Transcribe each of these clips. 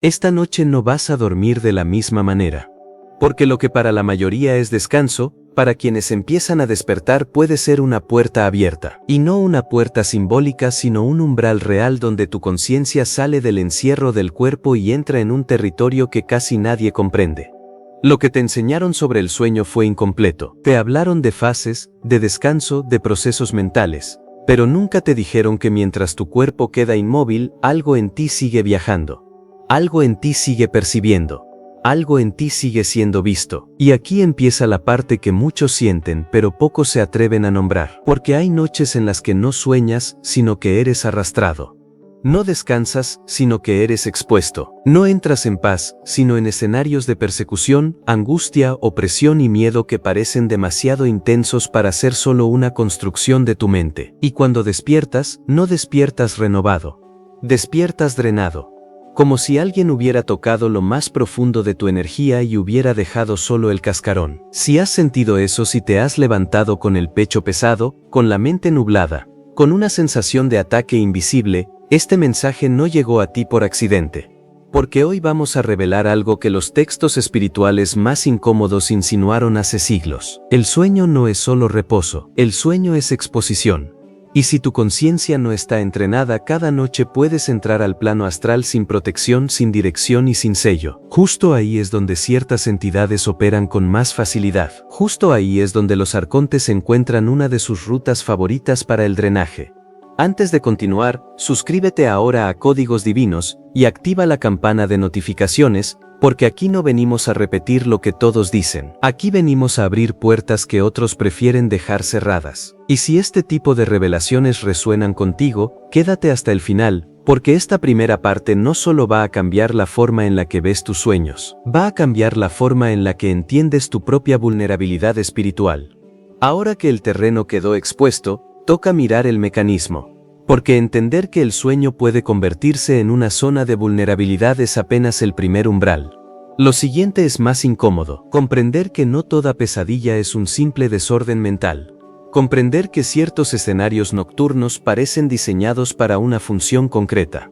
Esta noche no vas a dormir de la misma manera. Porque lo que para la mayoría es descanso, para quienes empiezan a despertar puede ser una puerta abierta. Y no una puerta simbólica, sino un umbral real donde tu conciencia sale del encierro del cuerpo y entra en un territorio que casi nadie comprende. Lo que te enseñaron sobre el sueño fue incompleto. Te hablaron de fases, de descanso, de procesos mentales. Pero nunca te dijeron que mientras tu cuerpo queda inmóvil, algo en ti sigue viajando. Algo en ti sigue percibiendo. Algo en ti sigue siendo visto. Y aquí empieza la parte que muchos sienten pero pocos se atreven a nombrar. Porque hay noches en las que no sueñas, sino que eres arrastrado. No descansas, sino que eres expuesto. No entras en paz, sino en escenarios de persecución, angustia, opresión y miedo que parecen demasiado intensos para ser solo una construcción de tu mente. Y cuando despiertas, no despiertas renovado. Despiertas drenado. Como si alguien hubiera tocado lo más profundo de tu energía y hubiera dejado solo el cascarón. Si has sentido eso, si te has levantado con el pecho pesado, con la mente nublada, con una sensación de ataque invisible, este mensaje no llegó a ti por accidente. Porque hoy vamos a revelar algo que los textos espirituales más incómodos insinuaron hace siglos. El sueño no es solo reposo, el sueño es exposición. Y si tu conciencia no está entrenada, cada noche puedes entrar al plano astral sin protección, sin dirección y sin sello. Justo ahí es donde ciertas entidades operan con más facilidad. Justo ahí es donde los arcontes encuentran una de sus rutas favoritas para el drenaje. Antes de continuar, suscríbete ahora a Códigos Divinos y activa la campana de notificaciones, porque aquí no venimos a repetir lo que todos dicen. Aquí venimos a abrir puertas que otros prefieren dejar cerradas. Y si este tipo de revelaciones resuenan contigo, quédate hasta el final, porque esta primera parte no solo va a cambiar la forma en la que ves tus sueños, va a cambiar la forma en la que entiendes tu propia vulnerabilidad espiritual. Ahora que el terreno quedó expuesto, toca mirar el mecanismo. Porque entender que el sueño puede convertirse en una zona de vulnerabilidad es apenas el primer umbral. Lo siguiente es más incómodo. Comprender que no toda pesadilla es un simple desorden mental. Comprender que ciertos escenarios nocturnos parecen diseñados para una función concreta.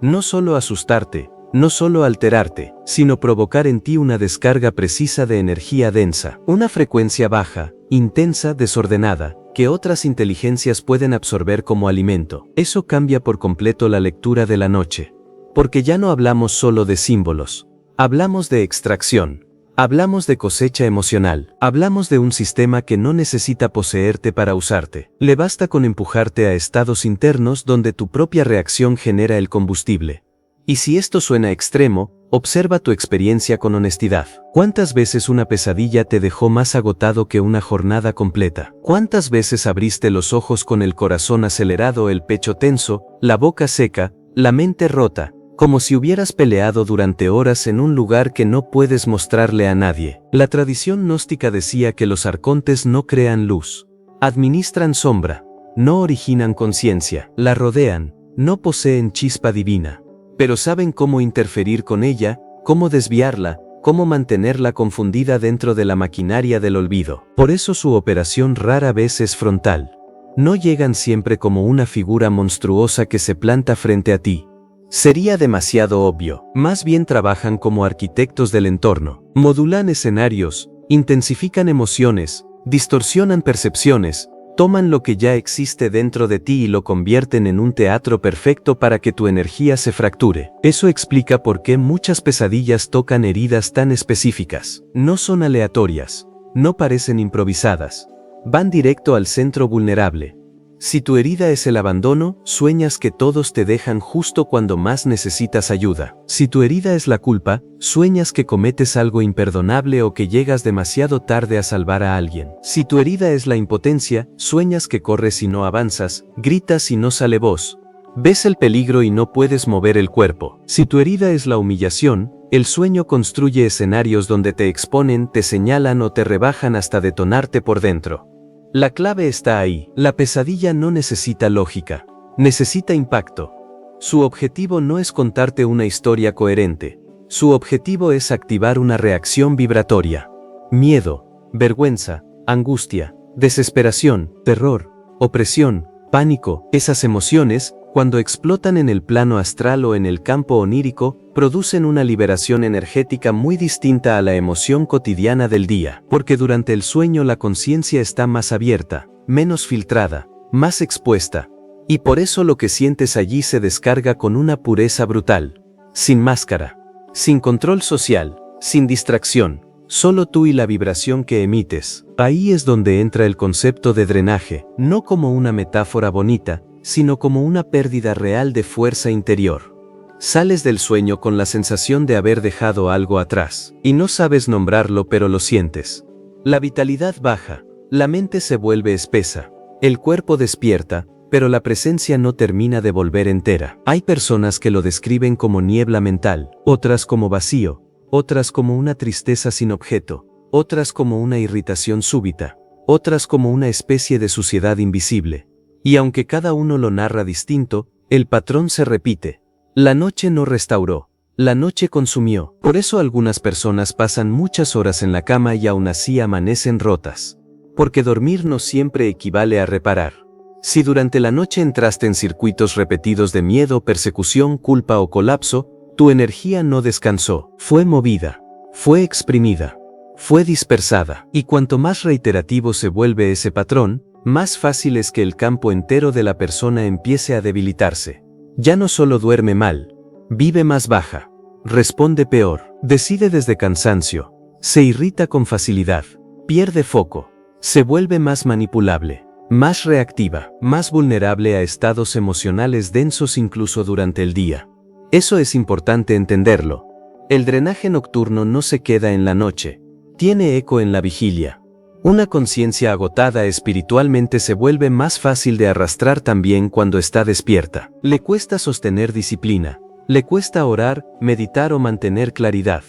No solo asustarte, no solo alterarte, sino provocar en ti una descarga precisa de energía densa. Una frecuencia baja, intensa, desordenada, que otras inteligencias pueden absorber como alimento. Eso cambia por completo la lectura de la noche. Porque ya no hablamos solo de símbolos. Hablamos de extracción. Hablamos de cosecha emocional. Hablamos de un sistema que no necesita poseerte para usarte. Le basta con empujarte a estados internos donde tu propia reacción genera el combustible. Y si esto suena extremo, observa tu experiencia con honestidad. ¿Cuántas veces una pesadilla te dejó más agotado que una jornada completa? ¿Cuántas veces abriste los ojos con el corazón acelerado, el pecho tenso, la boca seca, la mente rota, como si hubieras peleado durante horas en un lugar que no puedes mostrarle a nadie? La tradición gnóstica decía que los arcontes no crean luz, administran sombra, no originan conciencia, la rodean, no poseen chispa divina. Pero saben cómo interferir con ella, cómo desviarla, cómo mantenerla confundida dentro de la maquinaria del olvido. Por eso su operación rara vez es frontal. No llegan siempre como una figura monstruosa que se planta frente a ti. Sería demasiado obvio. Más bien trabajan como arquitectos del entorno. Modulan escenarios, intensifican emociones, distorsionan percepciones, toman lo que ya existe dentro de ti y lo convierten en un teatro perfecto para que tu energía se fracture. Eso explica por qué muchas pesadillas tocan heridas tan específicas. No son aleatorias, no parecen improvisadas, van directo al centro vulnerable. Si tu herida es el abandono, sueñas que todos te dejan justo cuando más necesitas ayuda. Si tu herida es la culpa, sueñas que cometes algo imperdonable o que llegas demasiado tarde a salvar a alguien. Si tu herida es la impotencia, sueñas que corres y no avanzas, gritas y no sale voz. Ves el peligro y no puedes mover el cuerpo. Si tu herida es la humillación, el sueño construye escenarios donde te exponen, te señalan o te rebajan hasta detonarte por dentro. La clave está ahí. La pesadilla no necesita lógica, necesita impacto. Su objetivo no es contarte una historia coherente. Su objetivo es activar una reacción vibratoria. Miedo, vergüenza, angustia, desesperación, terror, opresión, pánico. Esas emociones, Cuando explotan en el plano astral o en el campo onírico, producen una liberación energética muy distinta a la emoción cotidiana del día, porque durante el sueño la conciencia está más abierta, menos filtrada, más expuesta, y por eso lo que sientes allí se descarga con una pureza brutal, sin máscara, sin control social, sin distracción, solo tú y la vibración que emites. Ahí es donde entra el concepto de drenaje, no como una metáfora bonita, sino como una pérdida real de fuerza interior. Sales del sueño con la sensación de haber dejado algo atrás, y no sabes nombrarlo pero lo sientes. La vitalidad baja, la mente se vuelve espesa, el cuerpo despierta, pero la presencia no termina de volver entera. Hay personas que lo describen como niebla mental, otras como vacío, otras como una tristeza sin objeto, otras como una irritación súbita, otras como una especie de suciedad invisible. Y aunque cada uno lo narra distinto, el patrón se repite. La noche no restauró, la noche consumió. Por eso algunas personas pasan muchas horas en la cama y aún así amanecen rotas. Porque dormir no siempre equivale a reparar. Si durante la noche entraste en circuitos repetidos de miedo, persecución, culpa o colapso, tu energía no descansó, fue movida, fue exprimida, fue dispersada. Y cuanto más reiterativo se vuelve ese patrón, más fácil es que el campo entero de la persona empiece a debilitarse. Ya no solo duerme mal, vive más baja, responde peor, decide desde cansancio, se irrita con facilidad, pierde foco, se vuelve más manipulable, más reactiva, más vulnerable a estados emocionales densos incluso durante el día. Eso es importante entenderlo. El drenaje nocturno no se queda en la noche, tiene eco en la vigilia. Una conciencia agotada espiritualmente se vuelve más fácil de arrastrar también cuando está despierta. Le cuesta sostener disciplina, le cuesta orar, meditar o mantener claridad.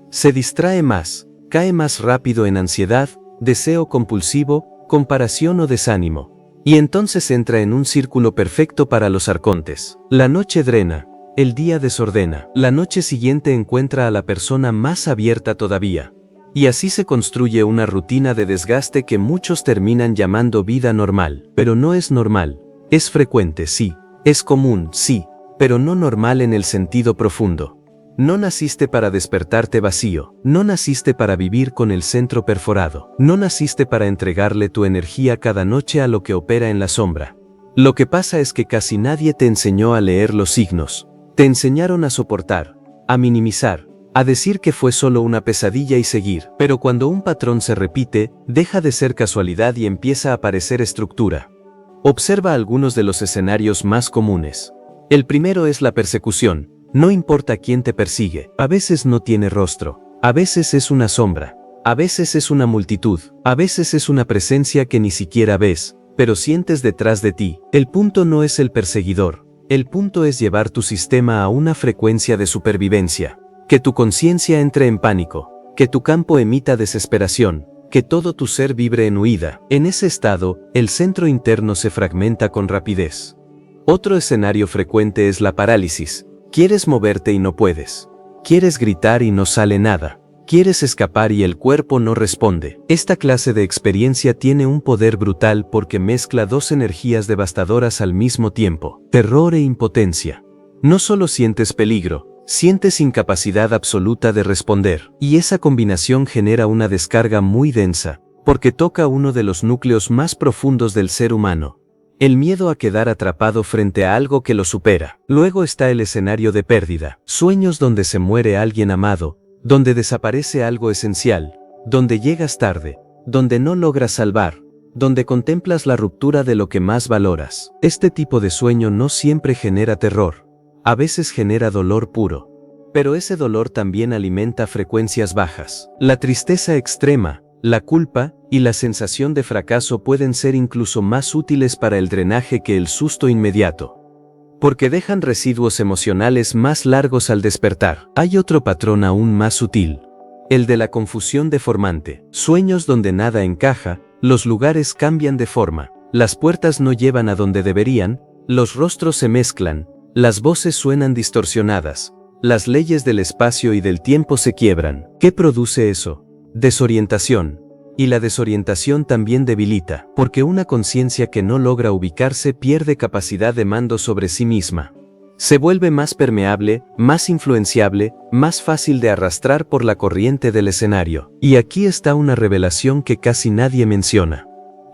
Se distrae más, cae más rápido en ansiedad, deseo compulsivo, comparación o desánimo. Y entonces entra en un círculo perfecto para los arcontes. La noche drena, el día desordena. La noche siguiente encuentra a la persona más abierta todavía. Y así se construye una rutina de desgaste que muchos terminan llamando vida normal. Pero no es normal. Es frecuente, sí. Es común, sí. Pero no normal en el sentido profundo. No naciste para despertarte vacío. No naciste para vivir con el centro perforado. No naciste para entregarle tu energía cada noche a lo que opera en la sombra. Lo que pasa es que casi nadie te enseñó a leer los signos. Te enseñaron a soportar, a minimizar, a decir que fue solo una pesadilla y seguir. Pero cuando un patrón se repite, deja de ser casualidad y empieza a aparecer estructura. Observa algunos de los escenarios más comunes. El primero es la persecución. No importa quién te persigue. A veces no tiene rostro. A veces es una sombra. A veces es una multitud. A veces es una presencia que ni siquiera ves, pero sientes detrás de ti. El punto no es el perseguidor. El punto es llevar tu sistema a una frecuencia de supervivencia. Que tu conciencia entre en pánico, que tu campo emita desesperación, que todo tu ser vibre en huida. En ese estado, el centro interno se fragmenta con rapidez. Otro escenario frecuente es la parálisis. Quieres moverte y no puedes. Quieres gritar y no sale nada. Quieres escapar y el cuerpo no responde. Esta clase de experiencia tiene un poder brutal porque mezcla dos energías devastadoras al mismo tiempo: terror e impotencia. No solo sientes peligro, sientes incapacidad absoluta de responder, y esa combinación genera una descarga muy densa, porque toca uno de los núcleos más profundos del ser humano: el miedo a quedar atrapado frente a algo que lo supera. Luego está el escenario de pérdida, sueños donde se muere alguien amado, donde desaparece algo esencial, donde llegas tarde, donde no logras salvar, donde contemplas la ruptura de lo que más valoras. Este tipo de sueño no siempre genera terror. A veces genera dolor puro. Pero ese dolor también alimenta frecuencias bajas. La tristeza extrema, la culpa y la sensación de fracaso pueden ser incluso más útiles para el drenaje que el susto inmediato, porque dejan residuos emocionales más largos al despertar. Hay otro patrón aún más sutil: el de la confusión deformante. Sueños donde nada encaja, los lugares cambian de forma, las puertas no llevan a donde deberían, los rostros se mezclan, las voces suenan distorsionadas, las leyes del espacio y del tiempo se quiebran. ¿Qué produce eso? Desorientación, Y la desorientación también debilita, porque una conciencia que no logra ubicarse pierde capacidad de mando sobre sí misma. Se vuelve más permeable, más influenciable, más fácil de arrastrar por la corriente del escenario. Y aquí está una revelación que casi nadie menciona.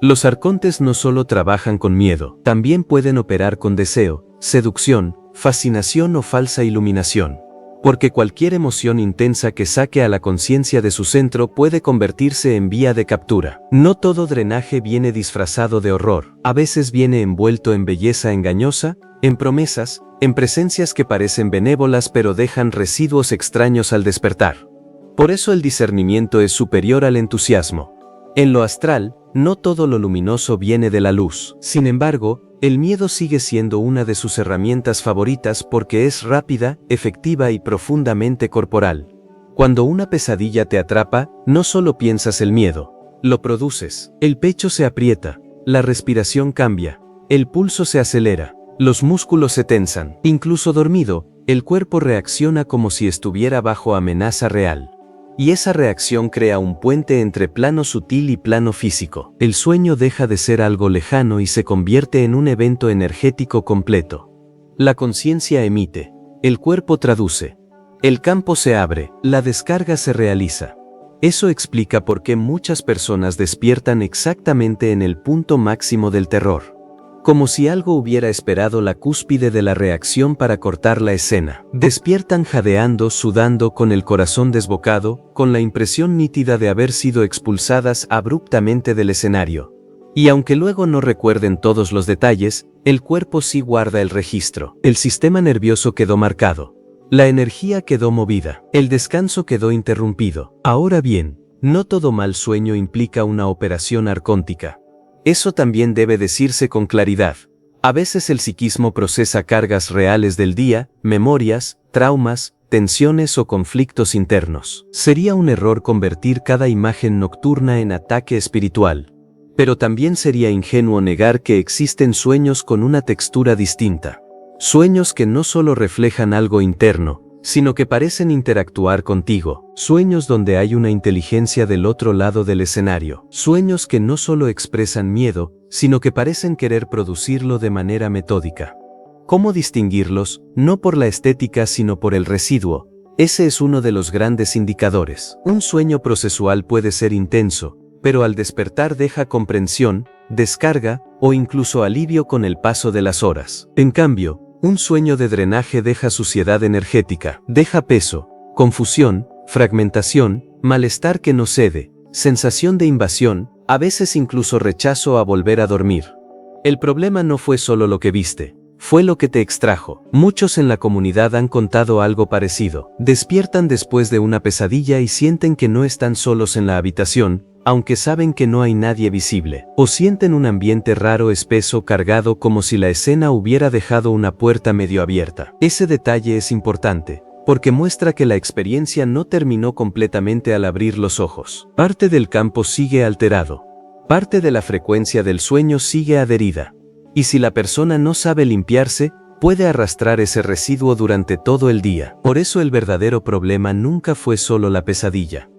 Los arcontes no solo trabajan con miedo, también pueden operar con deseo, seducción, fascinación o falsa iluminación. Porque cualquier emoción intensa que saque a la conciencia de su centro puede convertirse en vía de captura. No todo drenaje viene disfrazado de horror, a veces viene envuelto en belleza engañosa, en promesas, en presencias que parecen benévolas pero dejan residuos extraños al despertar. Por eso el discernimiento es superior al entusiasmo. En lo astral, no todo lo luminoso viene de la luz. Sin embargo, el miedo sigue siendo una de sus herramientas favoritas porque es rápida, efectiva y profundamente corporal. Cuando una pesadilla te atrapa, no solo piensas el miedo, lo produces. El pecho se aprieta, la respiración cambia, el pulso se acelera, los músculos se tensan. Incluso dormido, el cuerpo reacciona como si estuviera bajo amenaza real. Y esa reacción crea un puente entre plano sutil y plano físico. El sueño deja de ser algo lejano y se convierte en un evento energético completo. La conciencia emite, el cuerpo traduce, el campo se abre, la descarga se realiza. Eso explica por qué muchas personas despiertan exactamente en el punto máximo del terror. Como si algo hubiera esperado la cúspide de la reacción para cortar la escena. Despiertan jadeando, sudando, con el corazón desbocado, con la impresión nítida de haber sido expulsadas abruptamente del escenario. Y aunque luego no recuerden todos los detalles, el cuerpo sí guarda el registro. El sistema nervioso quedó marcado. La energía quedó movida. El descanso quedó interrumpido. Ahora bien, no todo mal sueño implica una operación arcóntica. Eso también debe decirse con claridad. A veces el psiquismo procesa cargas reales del día, memorias, traumas, tensiones o conflictos internos. Sería un error convertir cada imagen nocturna en ataque espiritual. Pero también sería ingenuo negar que existen sueños con una textura distinta. Sueños que no solo reflejan algo interno, sino que parecen interactuar contigo. Sueños donde hay una inteligencia del otro lado del escenario. Sueños que no solo expresan miedo, sino que parecen querer producirlo de manera metódica. ¿Cómo distinguirlos? No por la estética sino por el residuo. Ese es uno de los grandes indicadores. Un sueño procesual puede ser intenso, pero al despertar deja comprensión, descarga o incluso alivio con el paso de las horas. En cambio, un sueño de drenaje deja suciedad energética, deja peso, confusión, fragmentación, malestar que no cede, sensación de invasión, a veces incluso rechazo a volver a dormir. El problema no fue solo lo que viste, fue lo que te extrajo. Muchos en la comunidad han contado algo parecido. Despiertan después de una pesadilla y sienten que no están solos en la habitación, aunque saben que no hay nadie visible, o sienten un ambiente raro, espeso, cargado, como si la escena hubiera dejado una puerta medio abierta. Ese detalle es importante, porque muestra que la experiencia no terminó completamente al abrir los ojos. Parte del campo sigue alterado. Parte de la frecuencia del sueño sigue adherida. Y si la persona no sabe limpiarse, puede arrastrar ese residuo durante todo el día. Por eso el verdadero problema nunca fue solo la pesadilla.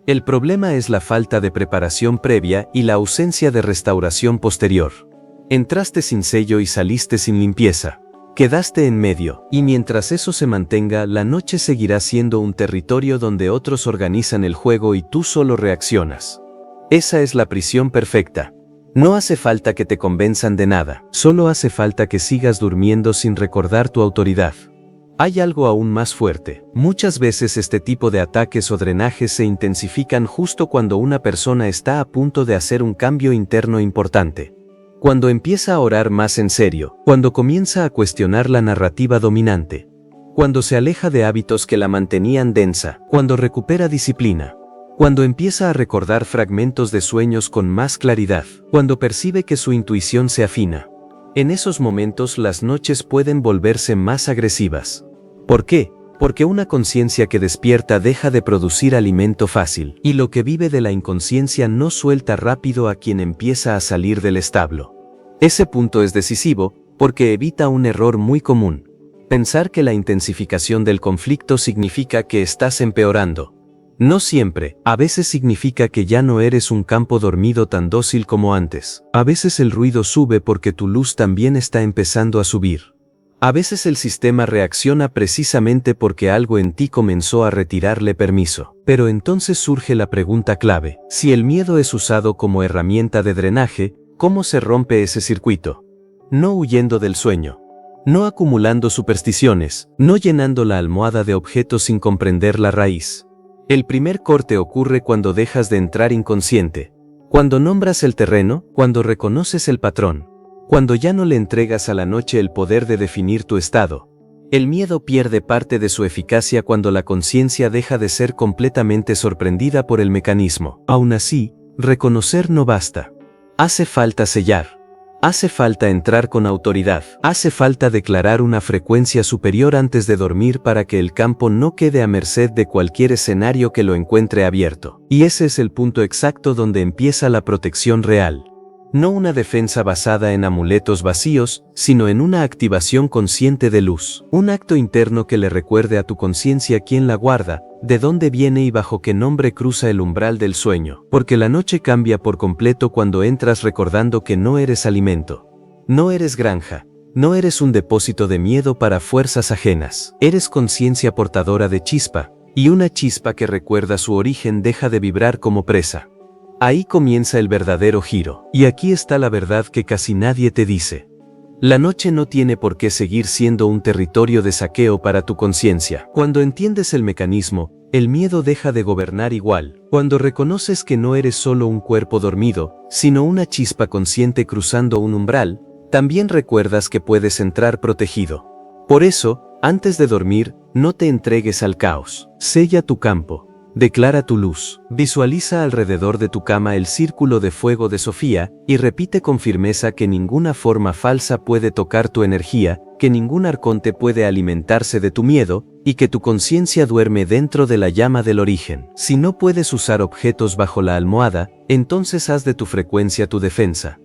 El problema es la falta de preparación previa y la ausencia de restauración posterior. Entraste sin sello y saliste sin limpieza. Quedaste en medio, y mientras eso se mantenga, la noche seguirá siendo un territorio donde otros organizan el juego y tú solo reaccionas. Esa es la prisión perfecta. No hace falta que te convenzan de nada, solo hace falta que sigas durmiendo sin recordar tu autoridad. Hay algo aún más fuerte. Muchas veces este tipo de ataques o drenajes se intensifican justo cuando una persona está a punto de hacer un cambio interno importante. Cuando empieza a orar más en serio, cuando comienza a cuestionar la narrativa dominante, cuando se aleja de hábitos que la mantenían densa, cuando recupera disciplina, cuando empieza a recordar fragmentos de sueños con más claridad, cuando percibe que su intuición se afina. En esos momentos las noches pueden volverse más agresivas. ¿Por qué? Porque una conciencia que despierta deja de producir alimento fácil, y lo que vive de la inconsciencia no suelta rápido a quien empieza a salir del establo. Ese punto es decisivo, porque evita un error muy común: pensar que la intensificación del conflicto significa que estás empeorando. No siempre, a veces significa que ya no eres un campo dormido tan dócil como antes. A veces el ruido sube porque tu luz también está empezando a subir. A veces el sistema reacciona precisamente porque algo en ti comenzó a retirarle permiso. Pero entonces surge la pregunta clave: si el miedo es usado como herramienta de drenaje, ¿cómo se rompe ese circuito? No huyendo del sueño. No acumulando supersticiones, no llenando la almohada de objetos sin comprender la raíz. El primer corte ocurre cuando dejas de entrar inconsciente, cuando nombras el terreno, cuando reconoces el patrón, cuando ya no le entregas a la noche el poder de definir tu estado. El miedo pierde parte de su eficacia cuando la conciencia deja de ser completamente sorprendida por el mecanismo. Aún así, reconocer no basta. Hace falta sellar. Hace falta entrar con autoridad. Hace falta declarar una frecuencia superior antes de dormir para que el campo no quede a merced de cualquier escenario que lo encuentre abierto. Y ese es el punto exacto donde empieza la protección real. No una defensa basada en amuletos vacíos, sino en una activación consciente de luz. Un acto interno que le recuerde a tu conciencia quién la guarda, de dónde viene y bajo qué nombre cruza el umbral del sueño. Porque la noche cambia por completo cuando entras recordando que no eres alimento. No eres granja. No eres un depósito de miedo para fuerzas ajenas. Eres conciencia portadora de chispa, y una chispa que recuerda su origen deja de vibrar como presa. Ahí comienza el verdadero giro. Y aquí está la verdad que casi nadie te dice. La noche no tiene por qué seguir siendo un territorio de saqueo para tu conciencia. Cuando entiendes el mecanismo, el miedo deja de gobernar igual. Cuando reconoces que no eres solo un cuerpo dormido, sino una chispa consciente cruzando un umbral, también recuerdas que puedes entrar protegido. Por eso, antes de dormir, no te entregues al caos. Sella tu campo. Declara tu luz. Visualiza alrededor de tu cama el círculo de fuego de Sofía y repite con firmeza que ninguna forma falsa puede tocar tu energía, que ningún arconte puede alimentarse de tu miedo y que tu conciencia duerme dentro de la llama del origen. Si no puedes usar objetos bajo la almohada, entonces haz de tu frecuencia tu defensa.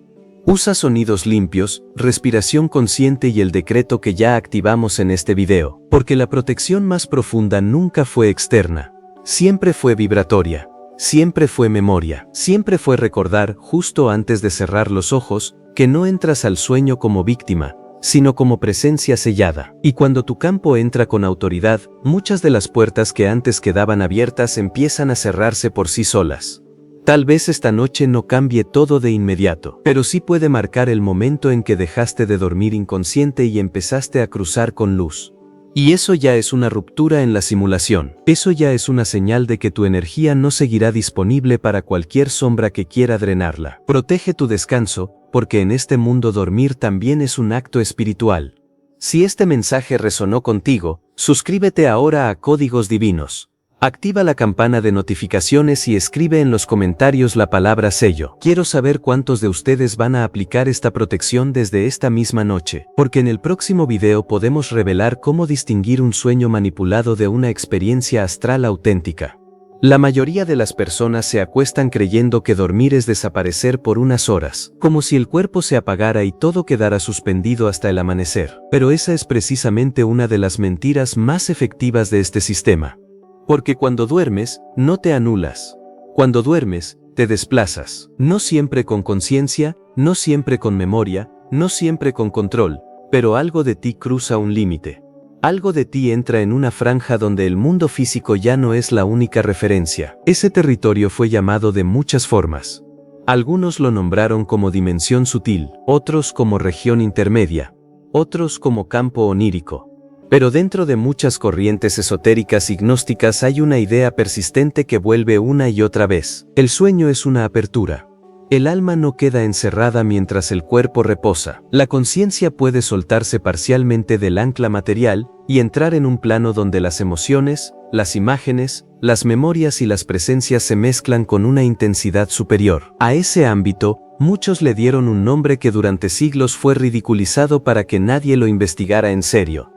Usa sonidos limpios, respiración consciente y el decreto que ya activamos en este video, porque la protección más profunda nunca fue externa. Siempre fue vibratoria, siempre fue memoria, siempre fue recordar justo antes de cerrar los ojos que no entras al sueño como víctima, sino como presencia sellada. Y cuando tu campo entra con autoridad, muchas de las puertas que antes quedaban abiertas empiezan a cerrarse por sí solas. Tal vez esta noche no cambie todo de inmediato, pero sí puede marcar el momento en que dejaste de dormir inconsciente y empezaste a cruzar con luz. Y eso ya es una ruptura en la simulación. Eso ya es una señal de que tu energía no seguirá disponible para cualquier sombra que quiera drenarla. Protege tu descanso, porque en este mundo dormir también es un acto espiritual. Si este mensaje resonó contigo, suscríbete ahora a Códigos Divinos. Activa la campana de notificaciones y escribe en los comentarios la palabra sello. Quiero saber cuántos de ustedes van a aplicar esta protección desde esta misma noche, porque en el próximo video podemos revelar cómo distinguir un sueño manipulado de una experiencia astral auténtica. La mayoría de las personas se acuestan creyendo que dormir es desaparecer por unas horas, como si el cuerpo se apagara y todo quedara suspendido hasta el amanecer. Pero esa es precisamente una de las mentiras más efectivas de este sistema. Porque cuando duermes, no te anulas. Cuando duermes, te desplazas. No siempre con conciencia, no siempre con memoria, no siempre con control, pero algo de ti cruza un límite. Algo de ti entra en una franja donde el mundo físico ya no es la única referencia. Ese territorio fue llamado de muchas formas. Algunos lo nombraron como dimensión sutil, otros como región intermedia, otros como campo onírico. Pero dentro de muchas corrientes esotéricas y gnósticas hay una idea persistente que vuelve una y otra vez. El sueño es una apertura. El alma no queda encerrada mientras el cuerpo reposa. La conciencia puede soltarse parcialmente del ancla material y entrar en un plano donde las emociones, las imágenes, las memorias y las presencias se mezclan con una intensidad superior. A ese ámbito, muchos le dieron un nombre que durante siglos fue ridiculizado para que nadie lo investigara en serio.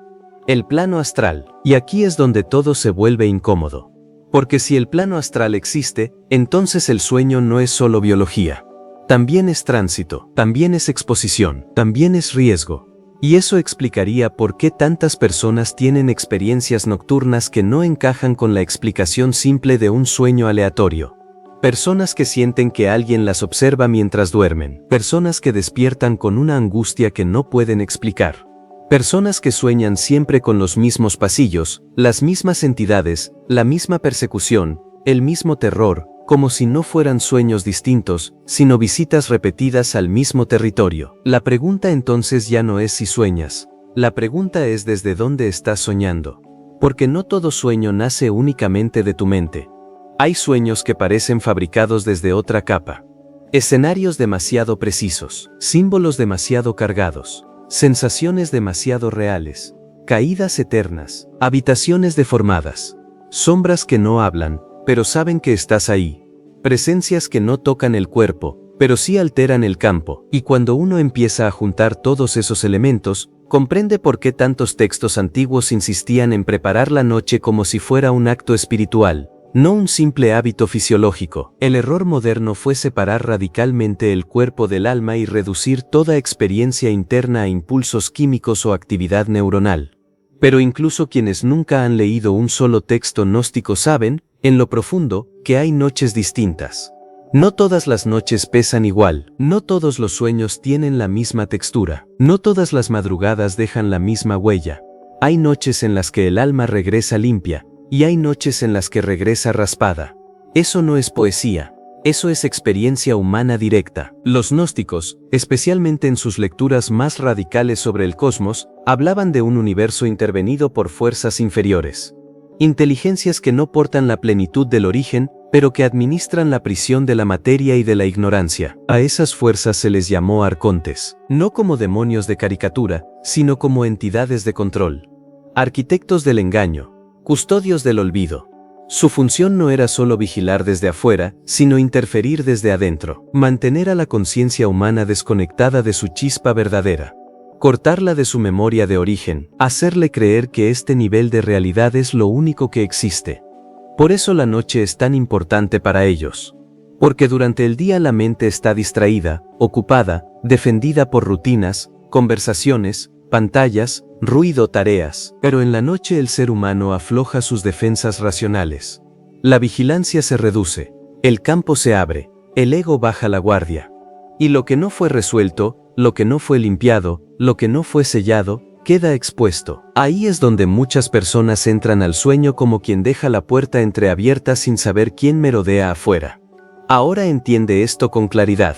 El plano astral. Y aquí es donde todo se vuelve incómodo. Porque si el plano astral existe, entonces el sueño no es solo biología. También es tránsito, también es exposición, también es riesgo. Y eso explicaría por qué tantas personas tienen experiencias nocturnas que no encajan con la explicación simple de un sueño aleatorio. Personas que sienten que alguien las observa mientras duermen. Personas que despiertan con una angustia que no pueden explicar. Personas que sueñan siempre con los mismos pasillos, las mismas entidades, la misma persecución, el mismo terror, como si no fueran sueños distintos, sino visitas repetidas al mismo territorio. La pregunta entonces ya no es si sueñas. La pregunta es desde dónde estás soñando. Porque no todo sueño nace únicamente de tu mente. Hay sueños que parecen fabricados desde otra capa. Escenarios demasiado precisos, símbolos demasiado cargados, sensaciones demasiado reales, caídas eternas, habitaciones deformadas, sombras que no hablan, pero saben que estás ahí, presencias que no tocan el cuerpo, pero sí alteran el campo, y cuando uno empieza a juntar todos esos elementos, comprende por qué tantos textos antiguos insistían en preparar la noche como si fuera un acto espiritual, no un simple hábito fisiológico. El error moderno fue separar radicalmente el cuerpo del alma y reducir toda experiencia interna a impulsos químicos o actividad neuronal. Pero incluso quienes nunca han leído un solo texto gnóstico saben, en lo profundo, que hay noches distintas. No todas las noches pesan igual, no todos los sueños tienen la misma textura, no todas las madrugadas dejan la misma huella. Hay noches en las que el alma regresa limpia, y hay noches en las que regresa raspada. Eso no es poesía, eso es experiencia humana directa. Los gnósticos, especialmente en sus lecturas más radicales sobre el cosmos, hablaban de un universo intervenido por fuerzas inferiores. Inteligencias que no portan la plenitud del origen, pero que administran la prisión de la materia y de la ignorancia. A esas fuerzas se les llamó arcontes, no como demonios de caricatura, sino como entidades de control. Arquitectos del engaño, custodios del olvido. Su función no era solo vigilar desde afuera, sino interferir desde adentro, mantener a la conciencia humana desconectada de su chispa verdadera, cortarla de su memoria de origen, hacerle creer que este nivel de realidad es lo único que existe. Por eso la noche es tan importante para ellos. Porque durante el día la mente está distraída, ocupada, defendida por rutinas, conversaciones, pantallas, ruido, tareas, pero en la noche el ser humano afloja sus defensas racionales. La vigilancia se reduce, el campo se abre, el ego baja la guardia. Y lo que no fue resuelto, lo que no fue limpiado, lo que no fue sellado, queda expuesto. Ahí es donde muchas personas entran al sueño como quien deja la puerta entreabierta sin saber quién merodea afuera. Ahora entiende esto con claridad.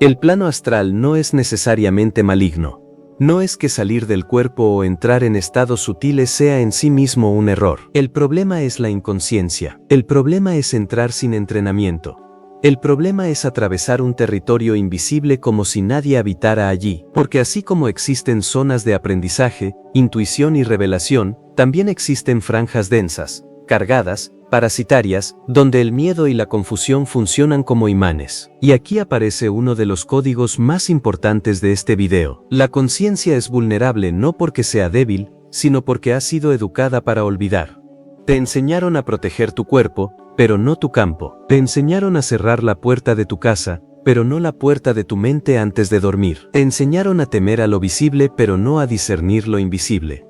El plano astral no es necesariamente maligno. No es que salir del cuerpo o entrar en estados sutiles sea en sí mismo un error. El problema es la inconsciencia. El problema es entrar sin entrenamiento. El problema es atravesar un territorio invisible como si nadie habitara allí, porque así como existen zonas de aprendizaje, intuición y revelación, también existen franjas densas, cargadas, parasitarias, donde el miedo y la confusión funcionan como imanes. Y aquí aparece uno de los códigos más importantes de este video. La conciencia es vulnerable no porque sea débil, sino porque ha sido educada para olvidar. Te enseñaron a proteger tu cuerpo, pero no tu campo. Te enseñaron a cerrar la puerta de tu casa, pero no la puerta de tu mente antes de dormir. Te enseñaron a temer a lo visible, pero no a discernir lo invisible.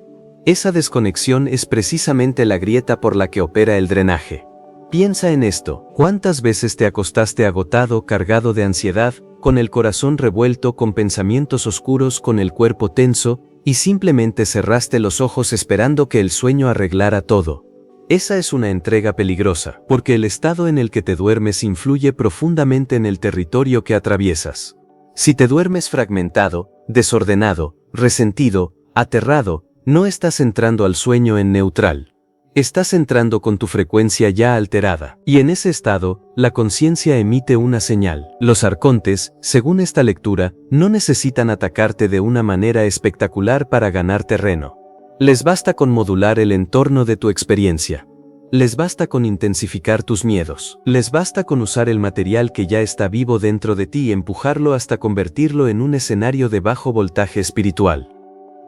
Esa desconexión es precisamente la grieta por la que opera el drenaje. Piensa en esto, ¿cuántas veces te acostaste agotado, cargado de ansiedad, con el corazón revuelto, con pensamientos oscuros, con el cuerpo tenso, y simplemente cerraste los ojos esperando que el sueño arreglara todo? Esa es una entrega peligrosa, porque el estado en el que te duermes influye profundamente en el territorio que atraviesas. Si te duermes fragmentado, desordenado, resentido, aterrado, no estás entrando al sueño en neutral. Estás entrando con tu frecuencia ya alterada. Y en ese estado, la conciencia emite una señal. Los arcontes, según esta lectura, no necesitan atacarte de una manera espectacular para ganar terreno. Les basta con modular el entorno de tu experiencia. Les basta con intensificar tus miedos. Les basta con usar el material que ya está vivo dentro de ti y empujarlo hasta convertirlo en un escenario de bajo voltaje espiritual.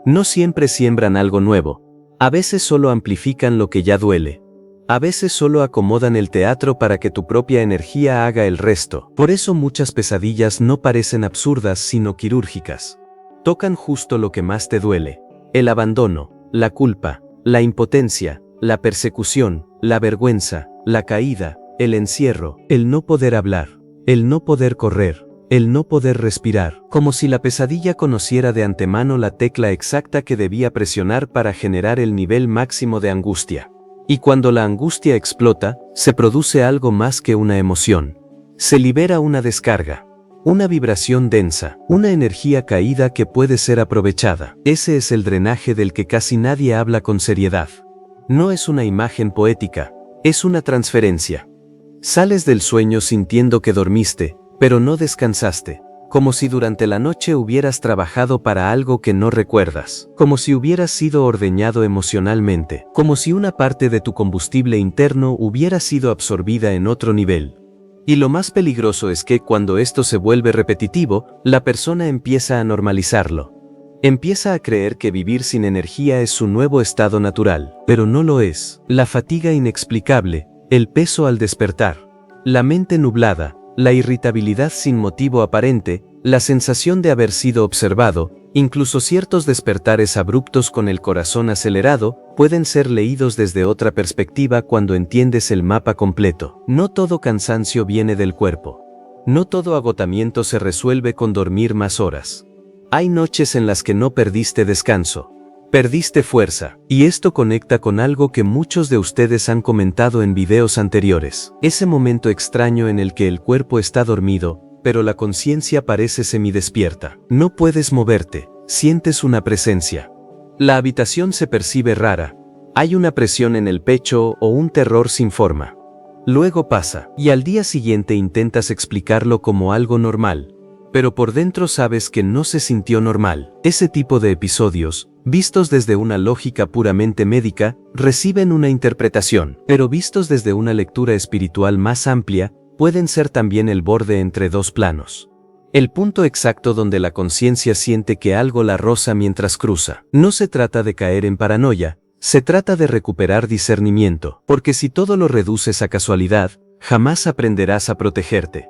No siempre siembran algo nuevo. A veces solo amplifican lo que ya duele. A veces solo acomodan el teatro para que tu propia energía haga el resto. Por eso muchas pesadillas no parecen absurdas sino quirúrgicas. Tocan justo lo que más te duele: el abandono, la culpa, la impotencia, la persecución, la vergüenza, la caída, el encierro, el no poder hablar, el no poder correr, el no poder respirar, como si la pesadilla conociera de antemano la tecla exacta que debía presionar para generar el nivel máximo de angustia. Y cuando la angustia explota, se produce algo más que una emoción. Se libera una descarga, una vibración densa, una energía caída que puede ser aprovechada. Ese es el drenaje del que casi nadie habla con seriedad. No es una imagen poética, es una transferencia. Sales del sueño sintiendo que dormiste, pero no descansaste, como si durante la noche hubieras trabajado para algo que no recuerdas, como si hubieras sido ordeñado emocionalmente, como si una parte de tu combustible interno hubiera sido absorbida en otro nivel. Y lo más peligroso es que cuando esto se vuelve repetitivo, la persona empieza a normalizarlo. Empieza a creer que vivir sin energía es su nuevo estado natural, pero no lo es. La fatiga inexplicable, el peso al despertar, la mente nublada, la irritabilidad sin motivo aparente, la sensación de haber sido observado, incluso ciertos despertares abruptos con el corazón acelerado, pueden ser leídos desde otra perspectiva cuando entiendes el mapa completo. No todo cansancio viene del cuerpo. No todo agotamiento se resuelve con dormir más horas. Hay noches en las que no perdiste descanso. Perdiste fuerza, y esto conecta con algo que muchos de ustedes han comentado en videos anteriores. Ese momento extraño en el que el cuerpo está dormido, pero la conciencia parece semidespierta. No puedes moverte, sientes una presencia. La habitación se percibe rara. Hay una presión en el pecho o un terror sin forma. Luego pasa, y al día siguiente intentas explicarlo como algo normal. Pero por dentro sabes que no se sintió normal. Ese tipo de episodios, vistos desde una lógica puramente médica, reciben una interpretación, pero vistos desde una lectura espiritual más amplia, pueden ser también el borde entre dos planos. El punto exacto donde la conciencia siente que algo la roza mientras cruza. No se trata de caer en paranoia, se trata de recuperar discernimiento, porque si todo lo reduces a casualidad, jamás aprenderás a protegerte.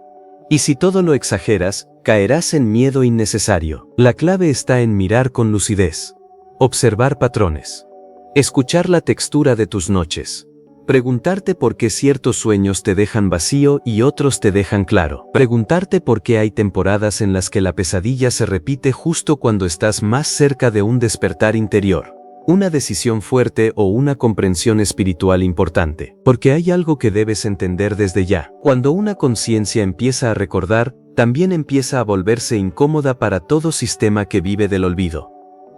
Y si todo lo exageras, caerás en miedo innecesario. La clave está en mirar con lucidez. Observar patrones. Escuchar la textura de tus noches. Preguntarte por qué ciertos sueños te dejan vacío y otros te dejan claro. Preguntarte por qué hay temporadas en las que la pesadilla se repite justo cuando estás más cerca de un despertar interior. Una decisión fuerte o una comprensión espiritual importante. Porque hay algo que debes entender desde ya. Cuando una conciencia empieza a recordar, también empieza a volverse incómoda para todo sistema que vive del olvido.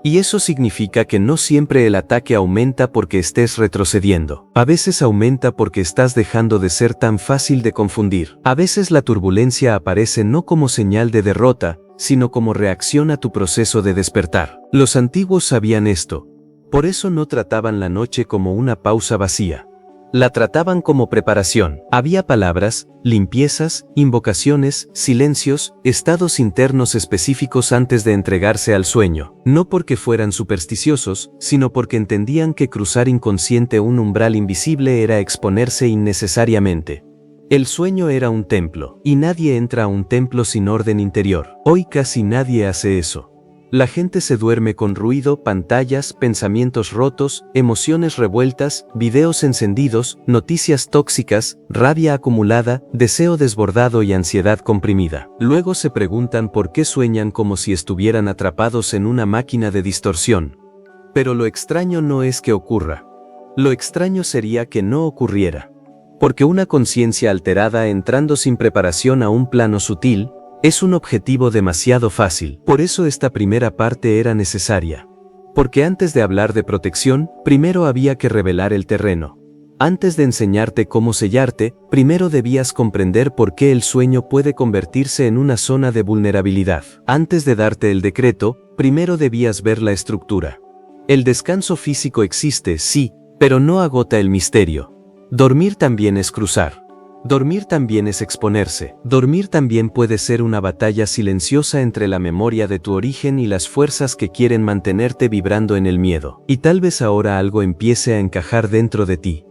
Y eso significa que no siempre el ataque aumenta porque estés retrocediendo. A veces aumenta porque estás dejando de ser tan fácil de confundir. A veces la turbulencia aparece no como señal de derrota, sino como reacción a tu proceso de despertar. Los antiguos sabían esto. Por eso no trataban la noche como una pausa vacía. La trataban como preparación. Había palabras, limpiezas, invocaciones, silencios, estados internos específicos antes de entregarse al sueño. No porque fueran supersticiosos, sino porque entendían que cruzar inconsciente un umbral invisible era exponerse innecesariamente. El sueño era un templo, y nadie entra a un templo sin orden interior. Hoy casi nadie hace eso. La gente se duerme con ruido, pantallas, pensamientos rotos, emociones revueltas, videos encendidos, noticias tóxicas, rabia acumulada, deseo desbordado y ansiedad comprimida. Luego se preguntan por qué sueñan como si estuvieran atrapados en una máquina de distorsión. Pero lo extraño no es que ocurra. Lo extraño sería que no ocurriera. Porque una conciencia alterada entrando sin preparación a un plano sutil, es un objetivo demasiado fácil. Por eso esta primera parte era necesaria. Porque antes de hablar de protección, primero había que revelar el terreno. Antes de enseñarte cómo sellarte, primero debías comprender por qué el sueño puede convertirse en una zona de vulnerabilidad. Antes de darte el decreto, primero debías ver la estructura. El descanso físico existe, sí, pero no agota el misterio. Dormir también es cruzar. Dormir también es exponerse. Dormir también puede ser una batalla silenciosa entre la memoria de tu origen y las fuerzas que quieren mantenerte vibrando en el miedo. Y tal vez ahora algo empiece a encajar dentro de ti.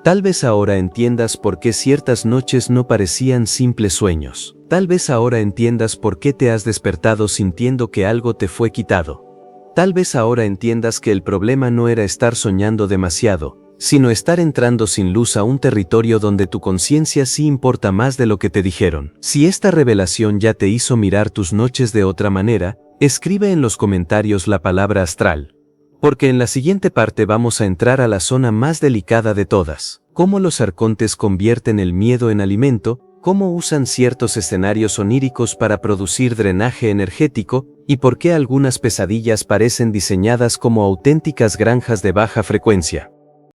Tal vez ahora entiendas por qué ciertas noches no parecían simples sueños. Tal vez ahora entiendas por qué te has despertado sintiendo que algo te fue quitado. Tal vez ahora entiendas que el problema no era estar soñando demasiado, sino estar entrando sin luz a un territorio donde tu conciencia sí importa más de lo que te dijeron. Si esta revelación ya te hizo mirar tus noches de otra manera, escribe en los comentarios la palabra astral. Porque en la siguiente parte vamos a entrar a la zona más delicada de todas. Cómo los arcontes convierten el miedo en alimento, cómo usan ciertos escenarios oníricos para producir drenaje energético, y por qué algunas pesadillas parecen diseñadas como auténticas granjas de baja frecuencia.